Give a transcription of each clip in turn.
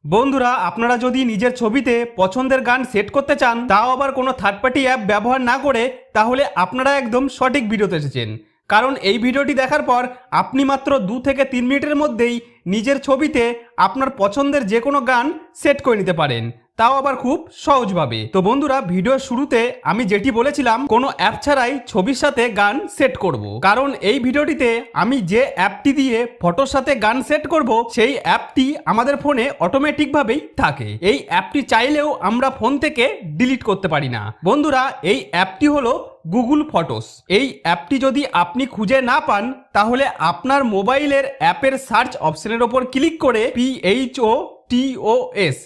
বন্ধুরা, আপনারা যদি নিজের ছবিতে পছন্দের গান সেট করতে চান, তাও আবার কোনো থার্ড পার্টি অ্যাপ ব্যবহার না করে, তাহলে আপনারা একদম সঠিক ভিডিওতে এসেছেন। কারণ এই ভিডিওটি দেখার পর আপনি মাত্র 2 থেকে 3 মিনিটের মধ্যেই নিজের ছবিতে আপনার পছন্দের যে কোনো গান সেট করে নিতে পারেন, তাও আবার খুব সহজভাবে। তো বন্ধুরা, ভিডিওর শুরুতে আমি যেটি বলেছিলাম কোনো অ্যাপ ছাড়াই ছবির সাথে গান সেট করব, কারণ এই ভিডিওটিতে আমি যে অ্যাপটি দিয়ে ফটোর সাথে গান সেট করব সেই অ্যাপটি আমাদের ফোনে অটোমেটিকভাবেই থাকে। এই অ্যাপটি চাইলেও আমরা ফোন থেকে ডিলিট করতে পারি না। বন্ধুরা, এই অ্যাপটি হলো গুগল ফটোস। এই অ্যাপটি যদি আপনি খুঁজে না পান, তাহলে আপনার মোবাইলের অ্যাপের সার্চ অপশনের ওপর ক্লিক করে PHOTOS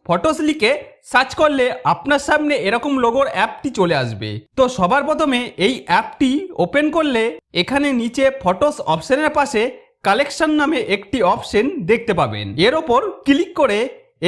ফটোস লিখে সার্চ করলে আপনার সামনে এরকম লোগোর অ্যাপটি চলে আসবে। তো সবার প্রথমে এই অ্যাপটি ওপেন করলে এখানে নিচে ফটোস অপশনের পাশে কালেকশন নামে একটি অপশন দেখতে পাবেন। এর ওপর ক্লিক করে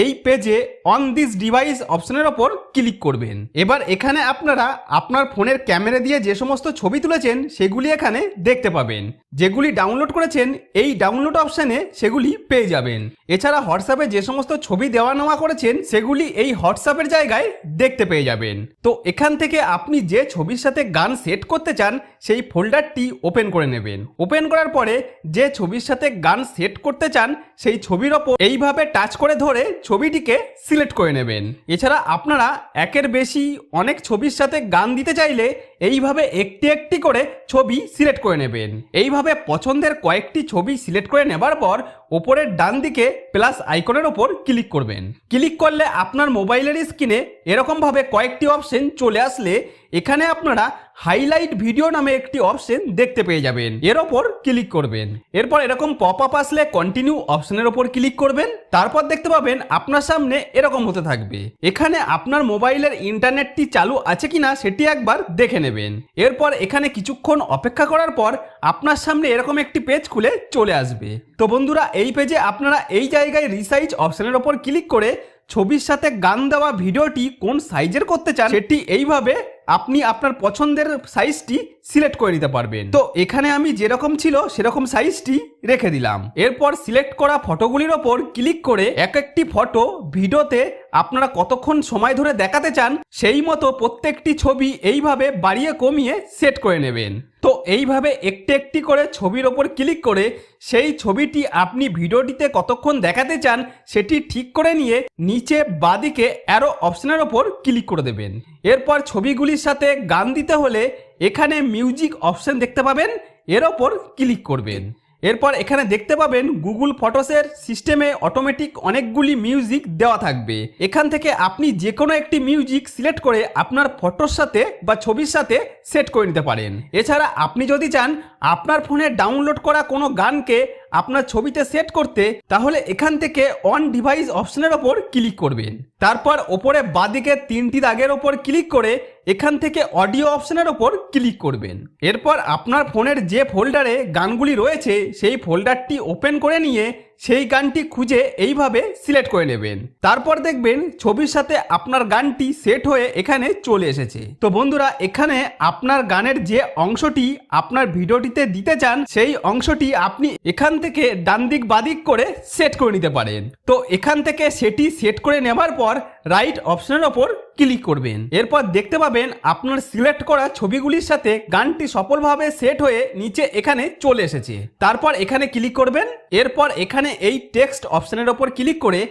এই পেজে অন দিস ডিভাইস অপশনের ওপর ক্লিক করবেন। এবার এখানে আপনারা আপনার ফোনের ক্যামেরা দিয়ে যে সমস্ত ছবি তুলেছেন সেগুলি এখানে দেখতে পাবেন। যেগুলি ডাউনলোড করেছেন এই ডাউনলোড অপশানে সেগুলি পেয়ে যাবেন। এছাড়া হোয়াটসঅ্যাপে যে সমস্ত ছবি দেওয়া নেওয়া করেছেন সেগুলি এই হোয়াটসঅ্যাপের জায়গায় দেখতে পেয়ে যাবেন। তো এখান থেকে আপনি যে ছবির সাথে গান সেট করতে চান সেই ফোল্ডারটি ওপেন করে নেবেন। ওপেন করার পরে যে ছবির সাথে গান সেট করতে চান সেই ছবির ওপর এইভাবে টাচ করে ধরে ছবিটিকে সিলেক্ট করে নেবেন। এছাড়া আপনারা একের বেশি অনেক ছবির সাথে গান দিতে চাইলে এইভাবে একটি একটি করে ছবি সিলেক্ট করে নেবেন। এইভাবে পছন্দের কয়েকটি ছবি সিলেক্ট করে নেবার পর ওপরের ডান দিকে প্লাস আইকনের ওপর ক্লিক করবেন। ক্লিক করলে আপনার মোবাইলের স্ক্রিনে এরকমভাবে কয়েকটি অপশন চলে আসলে এখানে আপনারা হাইলাইট ভিডিও নামে একটি অপশন দেখতে পেয়ে যাবেন। এর ওপর ক্লিক করবেন। এরপর এরকম পপ আপ আসলে কন্টিনিউ অপশনের ওপর ক্লিক করবেন। তারপর দেখতে পাবেন আপনার সামনে এরকম হতে থাকবে। এখানে আপনার মোবাইলের ইন্টারনেটটি চালু আছে কিনা সেটি একবার দেখে নেবেন। এরপর এখানে কিছুক্ষণ অপেক্ষা করার পর আপনার সামনে এরকম একটি পেজ খুলে চলে আসবে। তো বন্ধুরা, এই পেজে আপনারা এই জায়গায় রিসাইজ অপশনের ওপর ক্লিক করে ছবির সাথে গান দেওয়া ভিডিওটি কোন সাইজের করতে চান সেটি এইভাবে আপনি আপনার পছন্দের সাইজটি সিলেক্ট করে নিতে পারবেন। তো এখানে আমি যেরকম ছিল সেরকম সাইজটি রেখে দিলাম। এরপর সিলেক্ট করা ফটোগুলির ওপর ক্লিক করে এক একটি ফটো ভিডিওতে আপনারা কতক্ষণ সময় ধরে দেখাতে চান সেই মতো প্রত্যেকটি ছবি এইভাবে বাড়িয়ে কমিয়ে সেট করে নেবেন। তো এইভাবে একটি একটি করে ছবির ওপর ক্লিক করে সেই ছবিটি আপনি ভিডিওটিতে কতক্ষণ দেখাতে চান সেটি ঠিক করে নিয়ে নিচে বাঁদিকে অ্যারো অপশনের ওপর ক্লিক করে দেবেন। এরপর ছবিগুলির সাথে গান দিতে হলে এখানে মিউজিক অপশন দেখতে পাবেন, এর ওপর ক্লিক করবেন। এরপর এখানে দেখতে পাবেন গুগল ফটোসের সিস্টেমে অটোমেটিক অনেকগুলি মিউজিক দেওয়া থাকবে। এখান থেকে আপনি যে কোনো একটি মিউজিক সিলেক্ট করে আপনার ফটোর সাথে বা ছবির সাথে সেট করে নিতে পারেন। এছাড়া আপনি যদি চান আপনার ফোনে ডাউনলোড করা কোনো গানকে আপনার ছবিতে সেট করতে, তাহলে এখান থেকে অন ডিভাইস অপশনের ওপর ক্লিক করবেন। তারপর ওপরে বাঁদিকে 3টি দাগের ওপর ক্লিক করে এখান থেকে অডিও অপশনের ওপর ক্লিক করবেন। এরপর আপনার ফোনের যে ফোল্ডারে গানগুলি রয়েছে সেই ফোল্ডারটি ওপেন করে নিয়ে সেই গানটি খুঁজে এইভাবে সিলেক্ট করে নেবেন। তারপর দেখবেন ছবির সাথে আপনার গানটি সেট হয়ে এখানে চলে এসেছে। তো বন্ধুরা, এখানে আপনার গানের যে অংশটি আপনার ভিডিওটিতে দিতে চান সেই অংশটি আপনি এখান থেকে ডান দিক বাদিক করে সেট করে নিতে পারেন। তো এখান থেকে সেটি সেট করে নেবার পর রাইট অপশনের ওপর ক্লিক করবেন। এরপর দেখতে পাবেন আপনার সিলেক্ট করা ছবিগুলির সাথে গানটি সফলভাবে সেট হয়ে নিচে এখানে চলে এসেছে। তারপর এখানে ক্লিক করবেন। এরপর এখানে এই টেক্সট অপশনের ওপর ক্লিক করে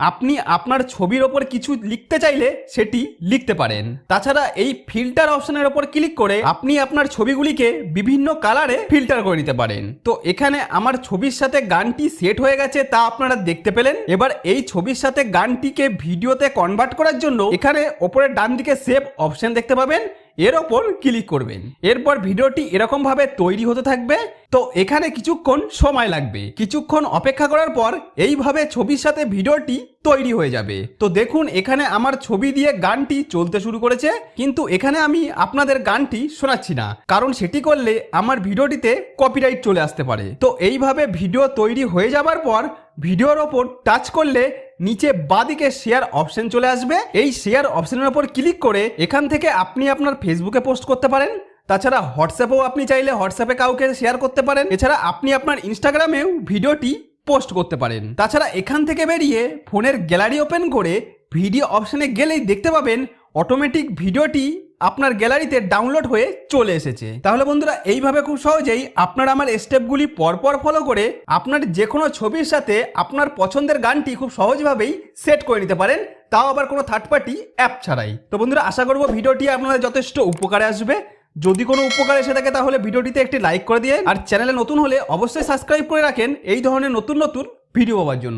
আপনি আপনার ছবির ওপর কিছু লিখতে চাইলে সেটি লিখতে পারেন। তাছাড়া এই ফিল্টার অপশনের ওপর ক্লিক করে আপনি আপনার ছবিগুলিকে বিভিন্ন কালারে ফিল্টার করে নিতে পারেন। তো এখানে আমার ছবির সাথে গানটি সেট হয়ে গেছে তা আপনারা দেখতে পেলেন। এবার এই ছবির সাথে গানটিকে ভিডিওতে কনভার্ট করার জন্য এখানে ওপরের ডান দিকে সেভ অপশন দেখতে পাবেন, এর ওপর ক্লিক করবেন। এরপর ভিডিওটি এরকম ভাবে তৈরি হতে থাকবে। তো এখানে কিছুক্ষণ সময় লাগবে। কিছুক্ষণ অপেক্ষা করার পর এইভাবে ছবির সাথে ভিডিওটি তৈরি হয়ে যাবে। তো দেখুন এখানে আমার ছবি দিয়ে গানটি চলতে শুরু করেছে, কিন্তু এখানে আমি আপনাদের গানটি শোনাচ্ছি না, কারণ সেটি করলে আমার ভিডিওটিতে কপিরাইট চলে আসতে পারে। তো এইভাবে ভিডিও তৈরি হয়ে যাবার পর ভিডিওর ওপর টাচ করলে নিচে বাঁদিকে শেয়ার অপশন চলে আসবে। এই শেয়ার অপশনের উপর ক্লিক করে এখান থেকে আপনি আপনার ফেসবুকে পোস্ট করতে পারেন। তাছাড়া হোয়াটসঅ্যাপেও আপনি চাইলে হোয়াটসঅ্যাপে কাউকে শেয়ার করতে পারেন। এছাড়া আপনি আপনার ইনস্টাগ্রামেও ভিডিওটি পোস্ট করতে পারেন। তাছাড়া এখান থেকে বেরিয়ে ফোনের গ্যালারি ওপেন করে ভিডিও অপশানে গেলেই দেখতে পাবেন অটোমেটিক ভিডিওটি আপনার গ্যালারিতে ডাউনলোড হয়ে চলে এসেছে। তাহলে বন্ধুরা এইভাবে খুব সহজেই আপনারা আমার স্টেপগুলি পরপর ফলো করে আপনার যে কোনো ছবির সাথে আপনার পছন্দের গানটি খুব সহজভাবেই সেট করে নিতে পারেন, তাও আবার কোনো থার্ড পার্টি অ্যাপ ছাড়াই। তো বন্ধুরা আশা করব ভিডিওটি আপনাদের যথেষ্ট উপকারে আসবে। যদি কোনো উপকার এসে থাকে তাহলে ভিডিওটিতে একটি লাইক করে দিয়ে আর চ্যানেলে নতুন হলে অবশ্যই সাবস্ক্রাইব করে রাখেন এই ধরনের নতুন নতুন ভিডিও পাওয়ার জন্য।